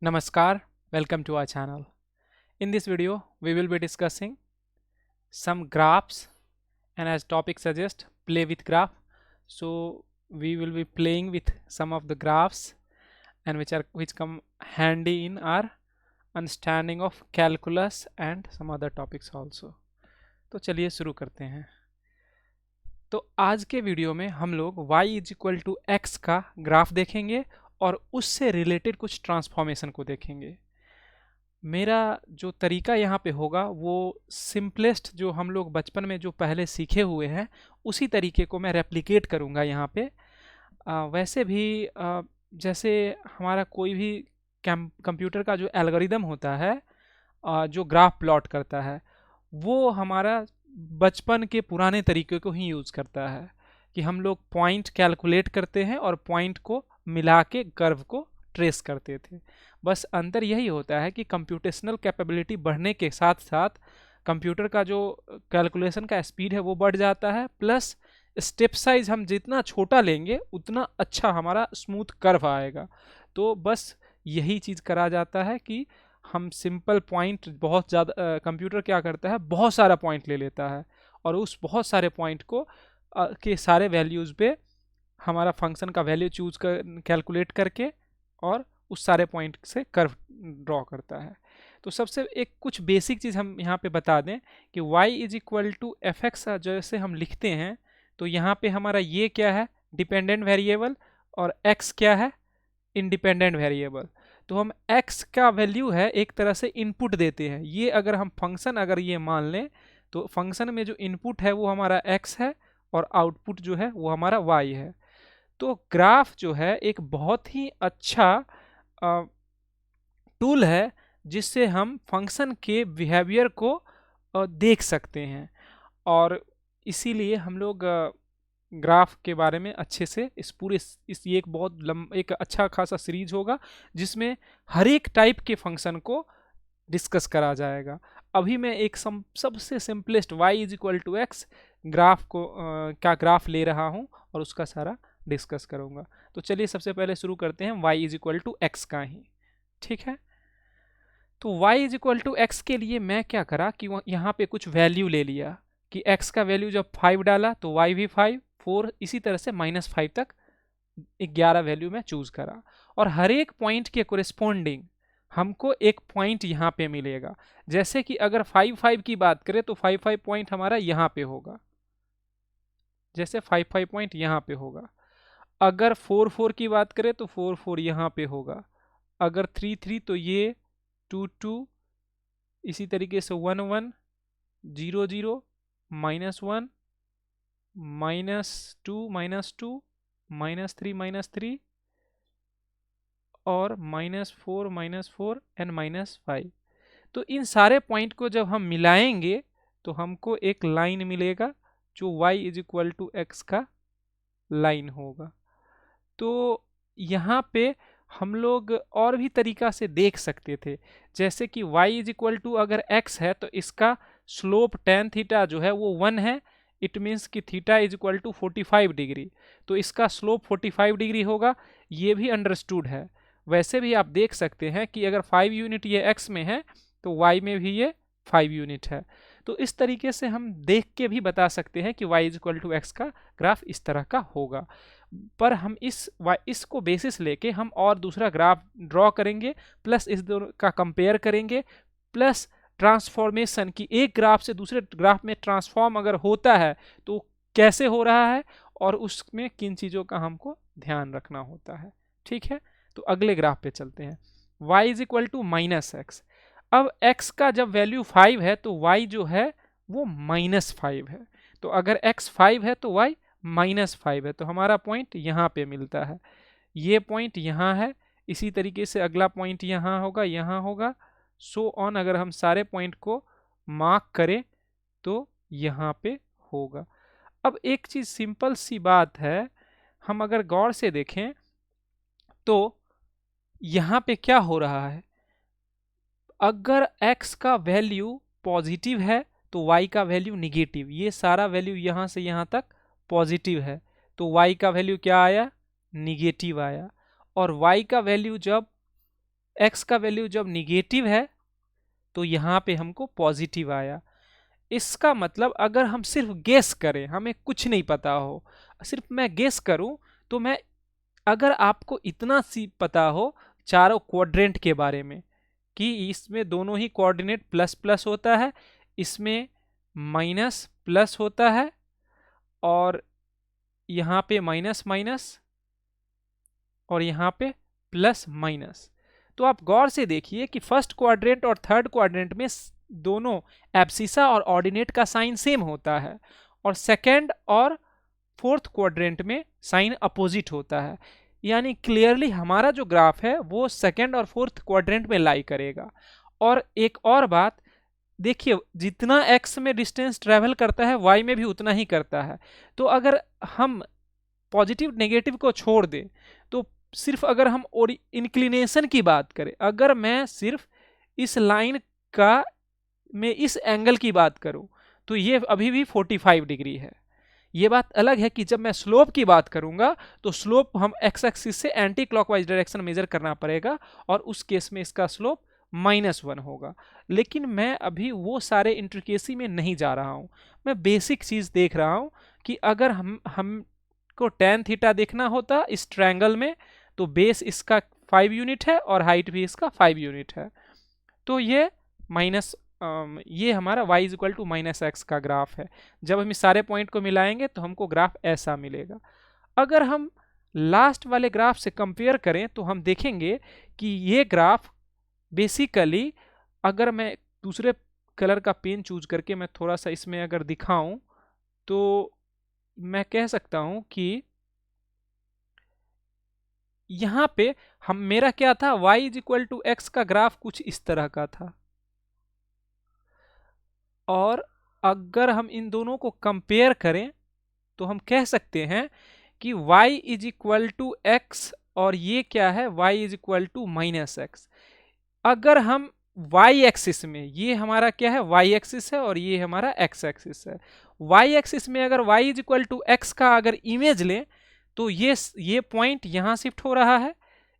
Namaskar, welcome to our channel. In this video, we will be discussing some graphs and as topic suggests, play with graph. So we will be playing with some of the graphs and which come handy in our understanding of calculus and some other topics also. तो चलिए शुरू करते हैं। तो आज के video में हम लोग y is equal to x का ग्राफ देखेंगे और उससे रिलेटेड कुछ ट्रांसफॉर्मेशन को देखेंगे। मेरा जो तरीका यहाँ पे होगा वो सिंपलेस्ट जो हम लोग बचपन में जो पहले सीखे हुए हैं उसी तरीके को मैं रेप्लिकेट करूँगा यहाँ पे। वैसे भी जैसे हमारा कोई भी कंप्यूटर का जो एल्गोरिदम होता है जो ग्राफ प्लॉट करता है वो हमारा बचपन के पुराने तरीके को ही यूज़ करता है कि हम लोग पॉइंट कैलकुलेट करते हैं और पॉइंट को मिला के कर्व को ट्रेस करते थे। बस अंतर यही होता है कि कंप्यूटेशनल कैपेबिलिटी बढ़ने के साथ साथ कंप्यूटर का जो कैलकुलेशन का स्पीड है वो बढ़ जाता है, प्लस स्टेप साइज हम जितना छोटा लेंगे उतना अच्छा हमारा स्मूथ कर्व आएगा। तो बस यही चीज़ करा जाता है कि हम सिंपल पॉइंट बहुत ज़्यादा कंप्यूटर क्या करता है बहुत सारा पॉइंट ले लेता है और उस बहुत सारे पॉइंट को के सारे वैल्यूज़ पे हमारा फंक्शन का वैल्यू चूज कर कैलकुलेट करके और उस सारे पॉइंट से कर्व ड्रॉ करता है। तो सबसे एक कुछ बेसिक चीज़ हम यहाँ पे बता दें कि y is equal to f x जैसे हम लिखते हैं तो यहाँ पे हमारा ये क्या है डिपेंडेंट वेरिएबल और x क्या है इंडिपेंडेंट वेरिएबल। तो हम x का वैल्यू है एक तरह से इनपुट देते हैं। ये अगर हम फंक्शन अगर ये मान लें तो फंक्शन में जो इनपुट है वो हमारा x है और आउटपुट जो है वो हमारा y है। तो ग्राफ जो है एक बहुत ही अच्छा टूल है जिससे हम फंक्शन के बिहेवियर को देख सकते हैं और इसीलिए हम लोग ग्राफ के बारे में अच्छे से इस पूरे ये एक बहुत एक अच्छा खासा सीरीज होगा जिसमें हर एक टाइप के फंक्शन को डिस्कस करा जाएगा। अभी मैं एक सबसे simplest y is equal to x graph को का ग्राफ ले रहा हूं और उसका सारा डिस्कस करूंगा। तो चलिए सबसे पहले शुरू करते हैं y is equal to x का ही, ठीक है। तो y is equal to x के लिए मैं क्या करा कि यहाँ पे कुछ वैल्यू ले लिया कि x का वैल्यू जब 5 डाला तो y भी 5 4 इसी तरह से -5 तक 11 वैल्यू में चूज करा और हर एक पॉइंट के कोरिस्पोंडिंग हमको एक पॉइंट यहाँ पे मिलेगा। जैसे कि अगर 5 की बात करें तो 5 पॉइंट हमारा यहाँ पे होगा, जैसे 5 पॉइंट यहाँ पे होगा। अगर 4 की बात करें तो 4 यहाँ पे होगा। अगर 3 तो ये 2 इसी तरीके से 1 0 0 -1 -2 -3 और -4 एंड -5। तो इन सारे पॉइंट को जब हम मिलाएंगे तो हमको एक लाइन मिलेगा जो y is equal to x का लाइन होगा। तो यहाँ पे हम लोग और भी तरीका से देख सकते थे, जैसे कि y इज इक्वल टू अगर x है तो इसका स्लोप tan थीटा जो है वो 1 है। इट मीन्स कि theta is equal to 45 degree, तो इसका स्लोप 45 डिग्री होगा। ये भी अंडरस्टूड है। वैसे भी आप देख सकते हैं कि अगर 5 यूनिट ये x में है तो y में भी ये 5 यूनिट है। तो इस तरीके से हम देख के भी बता सकते हैं कि y is equal to x का ग्राफ इस तरह का होगा। पर हम इसको बेसिस लेके हम और दूसरा ग्राफ ड्रॉ करेंगे, प्लस इस दोनों का कंपेयर करेंगे, प्लस ट्रांसफॉर्मेशन की एक ग्राफ से दूसरे ग्राफ में ट्रांसफॉर्म अगर होता है तो कैसे हो रहा है और उसमें किन चीज़ों का हमको ध्यान रखना होता है, ठीक है। तो अगले ग्राफ पे चलते हैं। y is equal to -x। अब x का जब वैल्यू 5 है तो y जो है वो -5 है। तो अगर x 5 है तो y -5 है। तो हमारा पॉइंट यहाँ पे मिलता है, ये पॉइंट यहाँ है, इसी तरीके से अगला पॉइंट यहाँ होगा सो ऑन। अगर हम सारे पॉइंट को मार्क करें तो यहाँ पे होगा। अब एक चीज़ सिंपल सी बात है, हम अगर गौर से देखें तो यहाँ पे क्या हो रहा है, अगर x का वैल्यू पॉजिटिव है तो y का वैल्यू निगेटिव। ये सारा वैल्यू यहाँ से यहाँ तक पॉजिटिव है तो y का वैल्यू क्या आया निगेटिव आया। और y का वैल्यू जब x का वैल्यू जब निगेटिव है तो यहाँ पे हमको पॉजिटिव आया। इसका मतलब अगर हम सिर्फ गेस करें, हमें कुछ नहीं पता हो, सिर्फ मैं गेस करूं, तो मैं, अगर आपको इतना सी पता हो चारों क्वाड्रेंट के बारे में कि इसमें दोनों ही कोऑर्डिनेट प्लस प्लस होता है, इसमें माइनस प्लस होता है, और यहाँ पे माइनस माइनस, और यहाँ पे प्लस माइनस, तो आप गौर से देखिए कि फर्स्ट क्वाड्रेंट और थर्ड क्वाड्रेंट में दोनों एब्सिसा और ऑर्डिनेट का साइन सेम होता है, और सेकेंड और फोर्थ क्वाड्रेंट में साइन अपोजिट होता है। यानी क्लियरली हमारा जो ग्राफ है वो सेकेंड और फोर्थ क्वाड्रेंट में लाई करेगा। और एक और बात देखिए, जितना x में डिस्टेंस ट्रेवल करता है y में भी उतना ही करता है। तो अगर हम पॉजिटिव नेगेटिव को छोड़ दें, तो सिर्फ अगर हम इंक्लिनेशन की बात करें, अगर मैं सिर्फ इस लाइन का में इस एंगल की बात करूं, तो ये अभी भी 45 डिग्री है। ये बात अलग है कि जब मैं स्लोप की बात करूंगा तो स्लोप हम एक्स एक्सिस से एंटी क्लॉकवाइज डायरेक्शन मेजर करना पड़ेगा, और उस केस में इसका स्लोप -1 होगा। लेकिन मैं अभी वो सारे इंट्रिकेसी में नहीं जा रहा हूं, मैं बेसिक चीज देख रहा हूं कि अगर हमको टैन थीटा देखना होता इस ट्रायंगल में, तो बेस इसका 5 यूनिट है और हाइट भी इसका 5 यूनिट है। तो ये हमारा y इक्वल टू -x का ग्राफ है। जब हम इस सारे पॉइंट को मिलाएंगे तो हमको ग्राफ ऐसा मिलेगा। अगर हम लास्ट वाले ग्राफ से कंपेयर करें तो हम देखेंगे कि ये ग्राफ बेसिकली, अगर मैं दूसरे कलर का पेन चूज करके मैं थोड़ा सा इसमें अगर दिखाऊं, तो मैं कह सकता हूं कि यहां पे मेरा क्या था, y इक्वल टू x का ग्राफ कुछ इस तरह का था, और अगर हम इन दोनों को कंपेयर करें तो हम कह सकते हैं कि y is equal to x, और ये क्या है, y is equal to -x। अगर हम y एक्सिस में, ये हमारा क्या है, y एक्सिस है और ये हमारा x एक्सिस है, y एक्सिस में अगर y is equal to x का अगर इमेज लें, तो ये पॉइंट यहाँ शिफ्ट हो रहा है,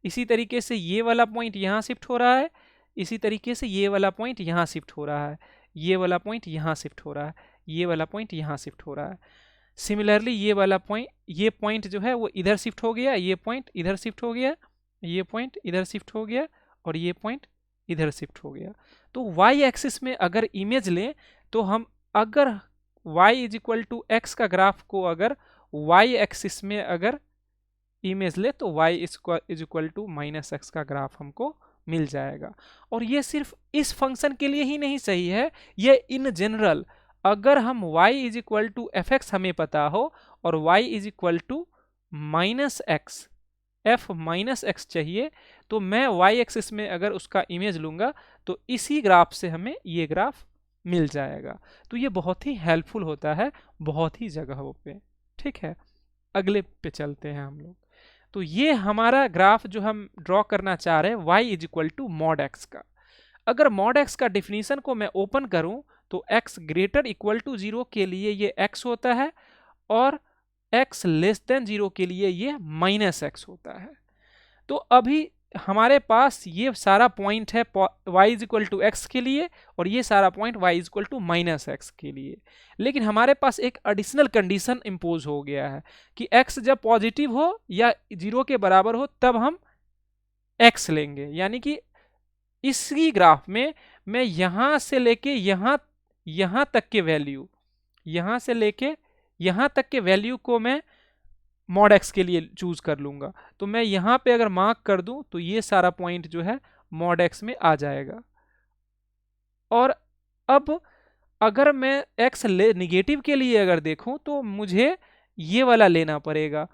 इसी तरीके से ये वाला पॉइंट यहाँ शिफ्ट हो रहा है, इसी तरीके से ये वाला पॉइंट यहाँ शिफ्ट हो रहा है, ये वाला पॉइंट यहाँ शिफ्ट हो रहा है, ये वाला पॉइंट यहाँ शिफ्ट हो रहा है। सिमिलरली ये वाला पॉइंट, ये पॉइंट जो है वो इधर शिफ्ट हो गया, ये पॉइंट इधर शिफ्ट हो गया, ये पॉइंट इधर शिफ्ट हो गया, और ये पॉइंट इधर शिफ्ट हो गया। तो y एक्सिस में अगर इमेज लें, तो हम अगर y is equal to x का ग्राफ को अगर y एक्सिस में अगर इमेज ले, तो y is equal to -x का ग्राफ हमको मिल जाएगा। और ये सिर्फ इस फंक्शन के लिए ही नहीं सही है, ये इन जनरल, अगर हम y is equal to fx हमें पता हो और y is equal to -x, f -x चाहिए, तो मैं y एक्सिस में अगर उसका इमेज लूंगा तो इसी ग्राफ से हमें ये ग्राफ मिल जाएगा। तो ये बहुत ही हेल्पफुल होता है बहुत ही जगहों पे। ठीक है, अगले पे चलते हैं हम लोग। तो ये हमारा ग्राफ जो हम ड्रॉ करना चाह रहे हैं y is equal to mod x का। अगर मॉड x का डिफिनीशन को मैं ओपन करूं तो x ग्रेटर इक्वल टू 0 के लिए ये x होता है, और x लेस देन 0 के लिए ये -x होता है। तो अभी हमारे पास ये सारा पॉइंट है y is equal to x के लिए, और ये सारा point y is equal to -x के लिए। लेकिन हमारे पास एक एडिशनल कंडीशन इम्पोज हो गया है कि x जब पॉजिटिव हो या 0 के बराबर हो तब हम x लेंगे। यानी कि इसी ग्राफ में मैं यहां से लेके यहां तक के वैल्यू, यहां से लेके यहां तक के वैल्यू को मैं मॉड x के लिए चूज कर लूंगा। तो मैं यहां पे अगर मार्क कर दूं तो ये सारा पॉइंट जो है मॉड x में आ जाएगा। और अब अगर मैं x निगेटिव के लिए अगर देखूं तो मुझे ये वाला लेना पड़ेगा,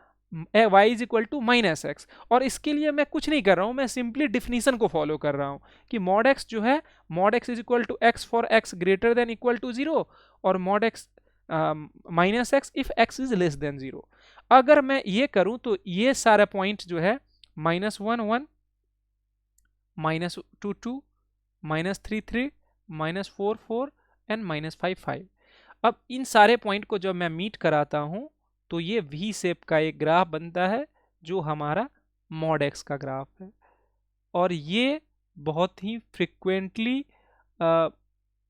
y is equal to -x। और इसके लिए मैं कुछ नहीं कर रहा हूं, मैं सिंपली डिफिनीशन को फॉलो कर रहा हूं कि मॉड x जो है, mod x is equal to x for x greater than equal to 0, और mod x -x if x is less than 0। अगर मैं ये करूं तो ये सारा पॉइंट जो है -1 1, -2 2, -3 3, -4 4 एंड -5 5। अब इन सारे पॉइंट को जब मैं मीट कराता हूं तो ये वी शेप का एक ग्राफ बनता है जो हमारा मॉड x का ग्राफ है। और ये बहुत ही फ्रिक्वेंटली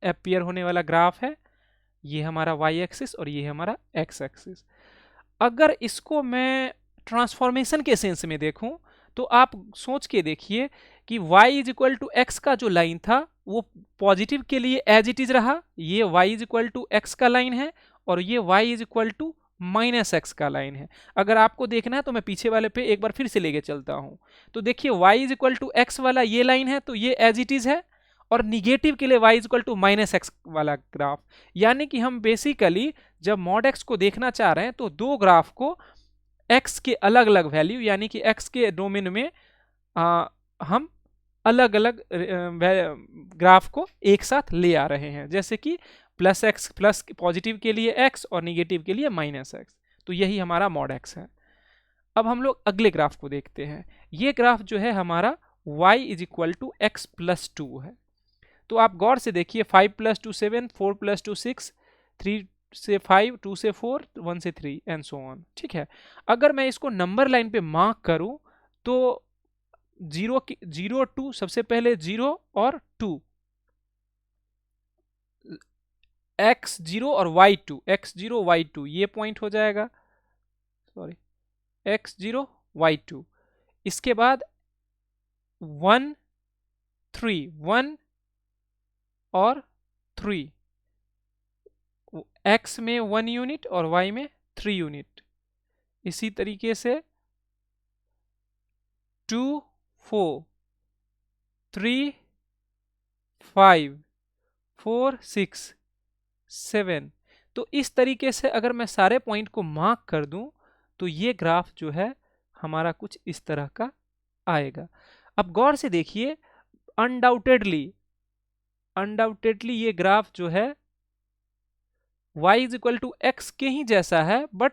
अपीयर होने वाला ग्राफ है। ये हमारा वाई एक्सिस और ये हमारा एक्स एक्सिस। अगर इसको मैं ट्रांसफॉर्मेशन के सेंस में देखूं तो आप सोच के देखिए कि y is equal to x का जो लाइन था वो पॉजिटिव के लिए एज इट इज रहा, ये y is equal to x का लाइन है, और ये y is equal to minus x का लाइन है। अगर आपको देखना है तो मैं पीछे वाले पे एक बार फिर से लेके चलता हूं। तो देखिए y is equal to x वाला ये लाइन है तो ये एज इट इज है, और निगेटिव के लिए y is equal to minus x वाला ग्राफ। यानी कि हम बेसिकली जब मॉड एक्स को देखना चाह रहे हैं तो दो ग्राफ को x के अलग अलग वैल्यू यानी कि x के डोमेन में हम अलग अलग ग्राफ को एक साथ ले आ रहे हैं, जैसे कि प्लस एक्स प्लस पॉजिटिव के लिए x और निगेटिव के लिए माइनस एक्स। तो यही हमारा मॉड एक्स है। अब हम लोग अगले ग्राफ को देखते हैं। ये ग्राफ जो है हमारा y is equal to x plus 2 है। तो आप गौर से देखिए 5 + 2 7, 4 + 2 6, 3 से 5, 2 से 4, 1 से 3 एंड सो ऑन। ठीक है, अगर मैं इसको नंबर लाइन पे मार्क करूं तो 0 2 सबसे पहले 0 और 2, x0 और y2, x0 y2 ये पॉइंट हो जाएगा, सॉरी x0 y2। इसके बाद 1 3, 1 और 3, x में 1 यूनिट और y में 3 यूनिट। इसी तरीके से 2 4 3 5 4 6 7। तो इस तरीके से अगर मैं सारे पॉइंट को मार्क कर दूं तो ये ग्राफ जो है हमारा कुछ इस तरह का आएगा। अब गौर से देखिए, अनडाउटेडली ये ग्राफ जो है y is equal to x के ही जैसा है, बट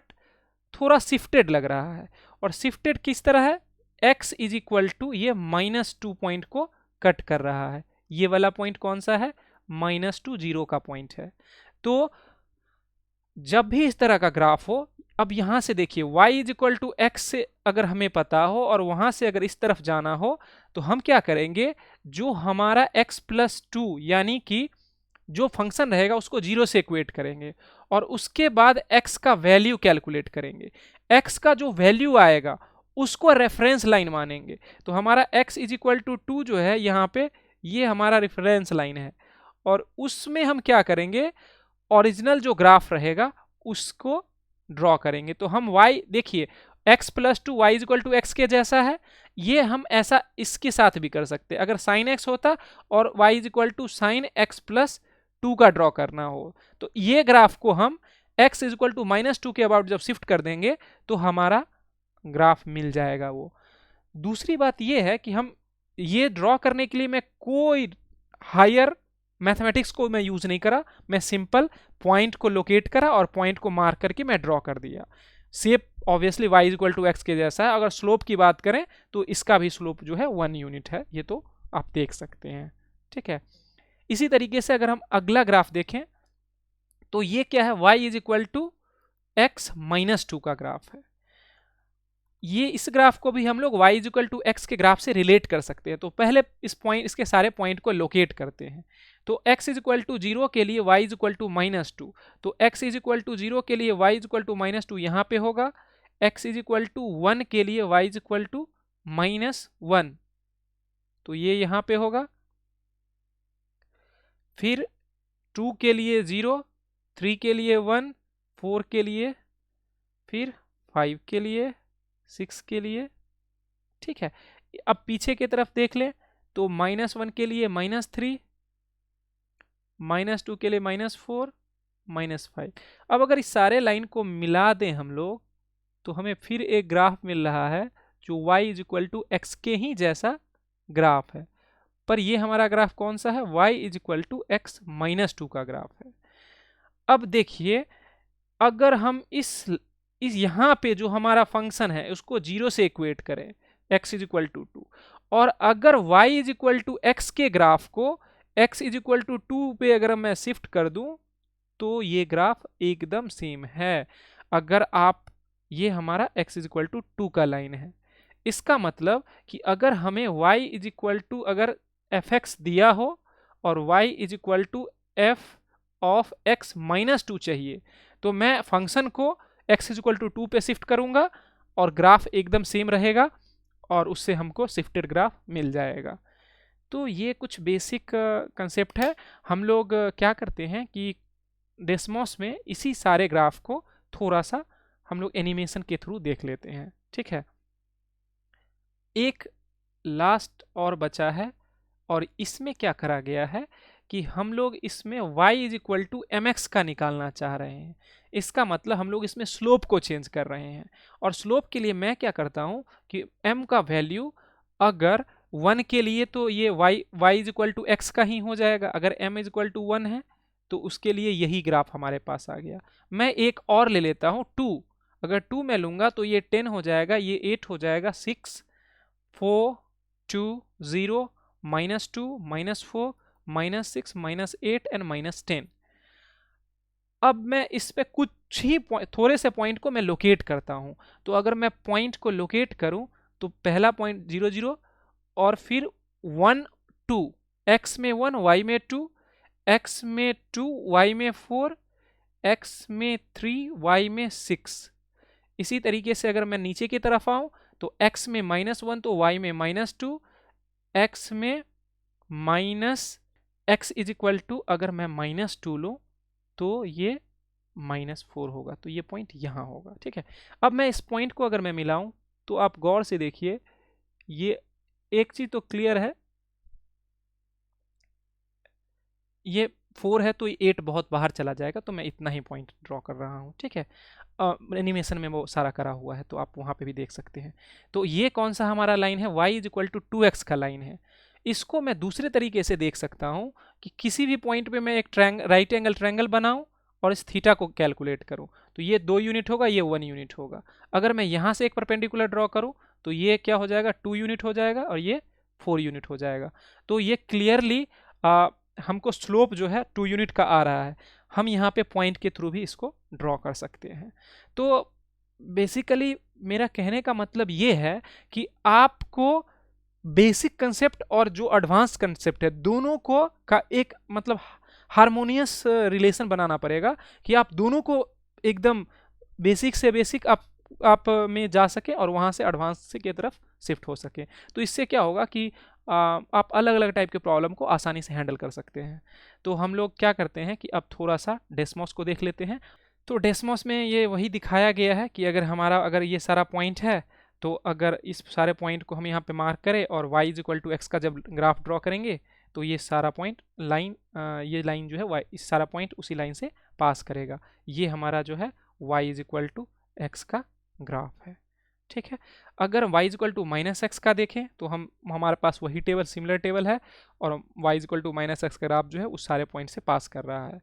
थोड़ा शिफ्टेड लग रहा है। और शिफ्टेड किस तरह है, x इज इक्वल टू ये -2 पॉइंट को कट कर रहा है। ये वाला पॉइंट कौन सा है, -2 0 का पॉइंट है। तो जब भी इस तरह का ग्राफ हो, अब यहां से देखिए y is equal to x से अगर हमें पता हो और वहां से अगर इस तरफ जाना हो तो हम क्या करेंगे, जो हमारा x प्लस 2 यानी कि जो फंक्शन रहेगा उसको 0 से इक्वेट करेंगे और उसके बाद x का वैल्यू कैलकुलेट करेंगे। x का जो वैल्यू आएगा उसको रेफरेंस लाइन मानेंगे। तो हमारा x इज इक्वल टू 2 जो है यहाँ पे, ये हमारा रेफरेंस लाइन है, और उसमें हम क्या करेंगे, ओरिजिनल जो ग्राफ रहेगा उसको ड्रॉ करेंगे। तो हम y देखिए x plus 2 y is equal to x के जैसा है, ये हम ऐसा इसके साथ भी कर सकते। अगर साइन x होता और y is equal to sine x plus 2 का ड्रॉ करना हो तो ये ग्राफ को हम x इज इक्वल टू -2 के अबाउट जब शिफ्ट कर देंगे तो हमारा ग्राफ मिल जाएगा वो। दूसरी बात ये है कि हम ये ड्रॉ करने के लिए मैं कोई हायर मैथमेटिक्स को मैं यूज नहीं करा, मैं सिंपल पॉइंट को लोकेट करा और पॉइंट को मार्क करके मैं ड्रॉ कर दिया। Shape obviously y is equal to x के जैसा है। अगर स्लोप की बात करें तो इसका भी स्लोप जो है 1 यूनिट है, ये तो आप देख सकते हैं। ठीक है, इसी तरीके से अगर हम अगला ग्राफ देखें तो ये क्या है, y is equal to x -2 का ग्राफ है। ये इस ग्राफ को भी हम लोग y is equal to x के ग्राफ से रिलेट कर सकते हैं। तो पहले इसके सारे पॉइंट को लोकेट करते हैं। तो x इज इक्वल टू 0 के लिए y इज इक्वल टू -2, तो x इज इक्वल टू 0 के लिए y इज इक्वल टू -2 यहाँ पे होगा। x इज इक्वल टू 1 के लिए y इज इक्वल टू -1, तो ये यहाँ पे होगा। फिर 2 के लिए 0, 3 के लिए 1, 4 के लिए, फिर 5 के लिए, 6 के लिए। ठीक है, अब पीछे की तरफ देख लें तो -1 के लिए -3, -2 के लिए -4, -5। अब अगर इस सारे लाइन को मिला दें हम लोग तो हमें फिर एक ग्राफ मिल रहा है जो y is equal to x के ही जैसा ग्राफ है। पर ये हमारा ग्राफ कौन सा है, y is equal to x -2 का ग्राफ है। अब देखिए, अगर हम इस यहाँ पे जो हमारा फंक्शन है उसको 0 से इक्वेट करें, x इज इक्वल टू 2, और अगर y is equal to x के ग्राफ को x इज इक्वल टू 2 पे अगर मैं शिफ्ट कर दूं तो ये ग्राफ एकदम सेम है। अगर आप, ये हमारा x इज इक्वल टू 2 का लाइन है, इसका मतलब कि अगर हमें y इज इक्वल टू अगर एफ एक्स दिया हो और y is equal to f of x minus 2 चाहिए, तो मैं फंक्शन को x इज इक्वल टू 2 पे शिफ्ट करूंगा और ग्राफ एकदम सेम रहेगा और उससे हमको शिफ्टेड ग्राफ मिल जाएगा। तो ये कुछ बेसिक कंसेप्ट है। हम लोग क्या करते हैं कि डेस्मॉस में इसी सारे ग्राफ को थोड़ा सा हम लोग एनिमेशन के थ्रू देख लेते हैं, ठीक है। एक लास्ट और बचा है और इसमें क्या करा गया है कि हम लोग इसमें y is equal to m x का निकालना चाह रहे हैं। इसका मतलब हम लोग इसमें स्लोप को चेंज कर रहे हैं और स्लोप के लिए मैं क्या करता हूं कि m का वैल्यू अगर 1 के लिए तो ये y is equal to x का ही हो जाएगा, अगर m इज इक्वल टू 1 है तो उसके लिए यही ग्राफ हमारे पास आ गया। मैं एक और ले लेता हूं 2, अगर 2 मैं लूंगा तो ये 10 हो जाएगा, ये 8 हो जाएगा, 6 4 2 0 -2 -4 -6 -8 एंड -10। अब मैं इस पे कुछ ही थोड़े से पॉइंट को मैं लोकेट करता हूं। तो अगर मैं पॉइंट को लोकेट करूं तो पहला पॉइंट 0 0 और फिर 1 2, x में 1 y में 2, x में 2 y में 4, x में 3 y में 6। इसी तरीके से अगर मैं नीचे की तरफ आऊं तो x में -1 तो y में -2, x में x इज इक्वल टू अगर मैं -2 लूं तो ये -4 होगा, तो ये पॉइंट यहां होगा, ठीक है। अब मैं इस पॉइंट को अगर मैं मिलाऊं तो आप गौर से देखिए, ये एक चीज तो क्लियर है, ये 4 है तो 8 बहुत बाहर चला जाएगा, तो मैं इतना ही पॉइंट ड्रॉ कर रहा हूं, ठीक है। एनिमेशन में वो सारा करा हुआ है तो आप वहां पे भी देख सकते हैं। तो ये कौन सा हमारा लाइन है, y is equal to 2x का लाइन है। इसको मैं दूसरे तरीके से देख सकता हूं कि किसी भी पॉइंट पे मैं एक राइट एंगल ट्रायंगल बनाऊं और इस थीटा को कैलकुलेट करूं, तो ये 2 यूनिट होगा, ये 1 यूनिट होगा। अगर मैं यहां से एक परपेंडिकुलर ड्रॉ करूं तो ये क्या हो जाएगा, 2 यूनिट हो जाएगा और ये 4 यूनिट हो जाएगा। तो ये क्लियरली हमको स्लोप जो है 2 यूनिट का आ रहा है। हम यहाँ पे पॉइंट के थ्रू भी इसको ड्रॉ कर सकते हैं। तो बेसिकली मेरा कहने का मतलब ये है कि आपको बेसिक कंसेप्ट और जो एडवांस कंसेप्ट है दोनों को का एक मतलब हार्मोनियस रिलेशन बनाना पड़ेगा कि आप दोनों को एकदम बेसिक से बेसिक आप में जा सके और वहाँ से एडवांस की तरफ शिफ्ट हो सके। तो इससे क्या होगा कि आप अलग अलग टाइप के प्रॉब्लम को आसानी से हैंडल कर सकते हैं। तो हम लोग क्या करते हैं कि अब थोड़ा सा डेस्मॉस को देख लेते हैं। तो डेस्मॉस में ये वही दिखाया गया है कि अगर ये सारा पॉइंट है तो अगर इस सारे पॉइंट को हम यहाँ पे मार्क करें और y is equal to x का जब ग्राफ ड्रॉ करेंगे तो ये सारा पॉइंट ये लाइन जो है y इस सारा पॉइंट उसी लाइन से पास करेगा। ये हमारा जो है y is equal to x का ग्राफ है, ठीक है। अगर y is equal to minus x का देखें तो हमारे पास वही टेबल सिमिलर टेबल है और y is equal to minus x का ग्राफ जो है उस सारे पॉइंट से पास कर रहा है।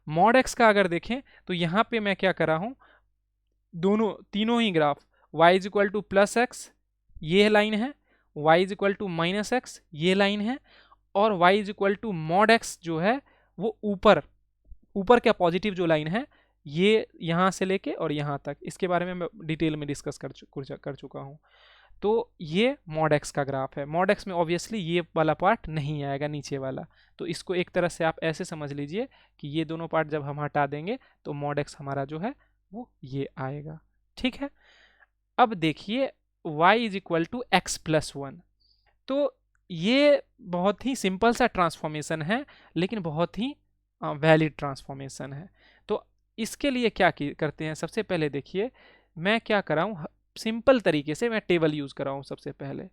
मॉड x का अगर देखें तो यहाँ पे मैं क्या कर रहा हूँ, तीनों ही graph y is equal to plus x ये लाइन है, y is equal to minus x ये लाइन है और y is equal to mod x जो है वो ऊपर क्या पॉजिटिव जो लाइन है ये यहाँ से लेके और यहाँ तक, इसके बारे में मैं डिटेल में डिस्कस कर चुका हूँ। तो ये मॉड x का ग्राफ है। मॉड x में ऑब्वियसली ये वाला पार्ट नहीं आएगा नीचे वाला, तो इसको एक तरह से आप ऐसे समझ लीजिए कि ये दोनों पार्ट जब हम हटा देंगे तो मॉड x हमारा जो है वो ये आएगा, ठीक है। अब देखिए y is equal to x plus 1, तो ये बहुत ही सिंपल सा ट्रांसफॉर्मेशन है लेकिन बहुत ही वैलिड ट्रांसफॉर्मेशन है। तो इसके लिए क्या करते हैं, सबसे पहले देखिए मैं क्या कर रहा हूँ, सिंपल तरीके से मैं टेबल यूज कर रहा हूँ। सबसे पहले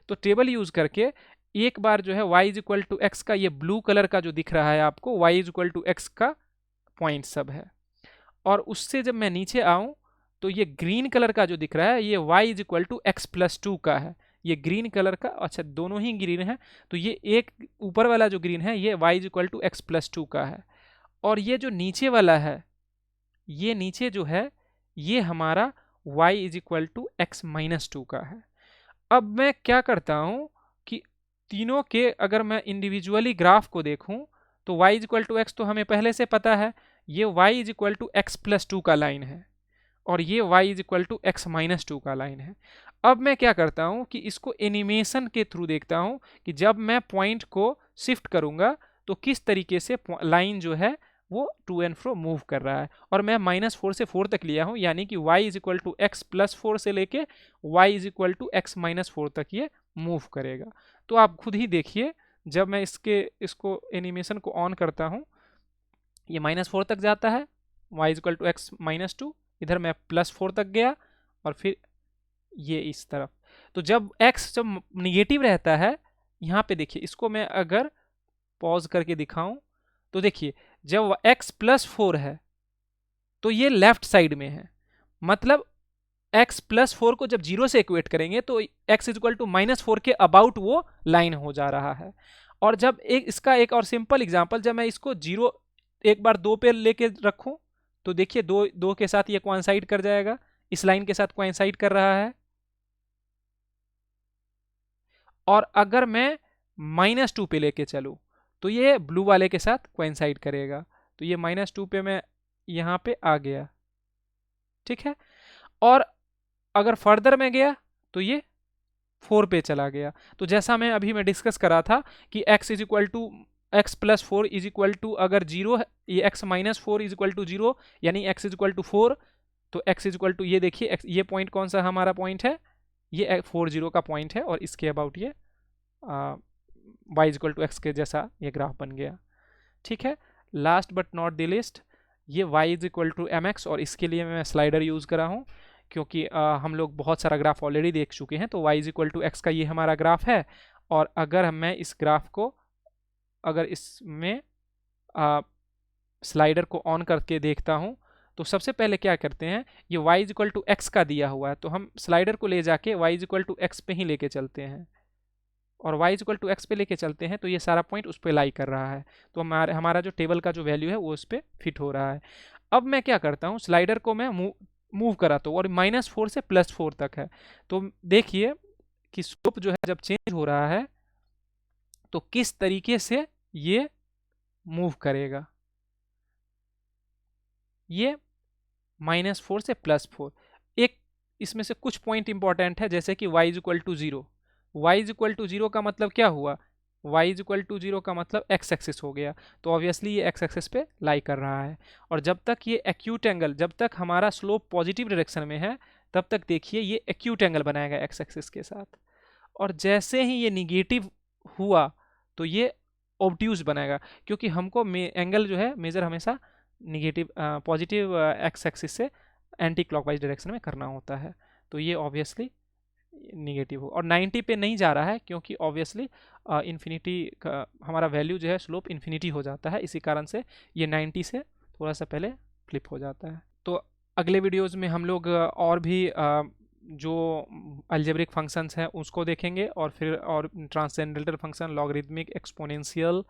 तो टेबल यूज करके एक बार जो है y is equal to x का ये ब्लू कलर का जो दिख रहा है आपको y is equal to x का पॉइंट सब है, और उससे जब मैं नीचे आऊं तो ये ग्रीन कलर का जो दिख रहा है ये y is equal to x plus 2 का है। ये ग्रीन कलर का, अच्छा दोनों ही ग्रीन है, तो ये एक ऊपर वाला जो ग्रीन है ये y is equal to x plus 2 का है, और ये जो नीचे वाला है ये नीचे जो है ये हमारा y is equal to x minus 2 का है। अब मैं क्या करता हूं कि तीनों के अगर मैं इंडिविजुअली ग्राफ को देखूं तो y is equal to x तो हमें पहले से पता है, ये y is equal to x plus 2 का लाइन है और ये y is equal to x minus 2 का लाइन है। अब मैं क्या करता हूं कि इसको एनिमेशन के थ्रू देखता हूं कि जब मैं पॉइंट को शिफ्ट करूंगा तो किस तरीके से लाइन जो है वो टू एंड फ्रो मूव कर रहा है। और मैं -4 से 4 तक लिया हूं, यानी कि y is equal to x plus 4 से लेके y is equal to x minus 4 तक ये मूव करेगा। तो आप खुद ही देखिए, जब मैं इसको एनिमेशन को ऑन करता हूं, ये -4 तक जाता है, y is equal to x minus 2, इधर मैं +4 तक गया और फिर ये इस तरफ। तो जब x जब निगेटिव रहता है, यहाँ पे देखिए, इसको मैं अगर पॉज करके दिखाऊं तो देखिए, जब x +4 है तो ये लेफ्ट साइड में है, मतलब x +4 को जब 0 से इक्वेट करेंगे तो x इज इक्वल टू -4 के अबाउट वो लाइन हो जा रहा है। और जब इसका एक और सिंपल एग्जांपल, जब मैं इसको 0 एक बार 2 पे लेके रखूं तो देखिए 2 के साथ ये कोइंसाइड कर जाएगा, इस लाइन के साथ कोइंसाइड कर रहा है। और अगर मैं -2 पे लेके चलूं तो ये ब्लू वाले के साथ कोइंसाइड करेगा। तो ये -2 पे मैं यहां पे आ गया, ठीक है। और अगर फर्दर में गया तो ये 4 पे चला गया। तो जैसा मैं डिस्कस करा था कि x is equal to x plus 4 is equal to अगर 0 है, ये x minus 4 is equal to 0, यानी x इज इक्वल टू 4। तो x इज इक्वल टू, ये देखिए ये पॉइंट कौन सा हमारा पॉइंट है, ये 4 0 का पॉइंट है, और इसके अबाउट ये y is equal to x के जैसा ये ग्राफ बन गया, ठीक है। Last but not the least, ये y is equal to mx, और इसके लिए मैं स्लाइडर यूज़ करा हूँ क्योंकि हम लोग बहुत सारा ग्राफ ऑलरेडी देख चुके हैं। तो y is equal to x का ये हमारा ग्राफ है। और अगर मैं इस ग्राफ को, अगर इसमें स्लाइडर को ऑन करके देखता हूँ तो सबसे पहले क्या करते हैं, ये y is equal to x का दिया हुआ है, तो हम स्लाइडर को ले जाके y is equal to x पे ही लेके चलते हैं, और y is equal to x पे लेके चलते हैं तो ये सारा पॉइंट उस पर लाई कर रहा है। तो हमारा जो टेबल का जो वैल्यू है वो उस पर फिट हो रहा है। अब मैं क्या करता हूँ, स्लाइडर को मैं मूव कराता हूँ, और -4 से +4 तक है। तो देखिए कि स्लोप जो है जब चेंज हो रहा है तो किस तरीके से ये मूव करेगा। ये -4 से +4, एक इसमें से कुछ पॉइंट इंपॉर्टेंट है, जैसे कि y is equal to 0। y is equal to 0 का मतलब क्या हुआ, y इज इक्वल टू 0 का मतलब x एक्सिस हो गया, तो ऑब्वियसली ये x एक्सिस पे लाई कर रहा है। और जब तक ये एक्यूट एंगल, जब तक हमारा स्लोप पॉजिटिव डायरेक्शन में है, तब तक देखिए ये एक्यूट एंगल बनाएगा x एक्सिस के साथ। और जैसे ही ये निगेटिव हुआ तो ये ऑब्ट्यूज बनाएगा, क्योंकि हमको एंगल जो है मेजर हमेशा निगेटिव पॉजिटिव एक्स एक्सिस से एंटी क्लॉकवाइज डायरेक्शन में करना होता है। तो ये ऑब्वियसली निगेटिव हो, और 90 पे नहीं जा रहा है क्योंकि ऑब्वियसली इन्फिनिटी का हमारा वैल्यू जो है स्लोप इन्फिनिटी हो जाता है, इसी कारण से ये 90 से थोड़ा सा पहले फ्लिप हो जाता है। तो अगले वीडियोज़ में हम लोग और भी जो अलजेब्रिक फंक्शंस हैं उसको देखेंगे, और फिर और transcendental function, logarithmic, exponential,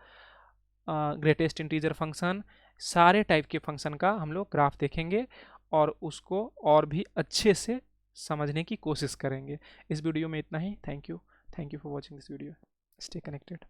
greatest integer function, सारे टाइप के फंक्शन का हम लोग ग्राफ देखेंगे और उसको और भी अच्छे से समझने की कोशिश करेंगे। इस वीडियो में इतना ही। Thank you for watching this video. Stay connected.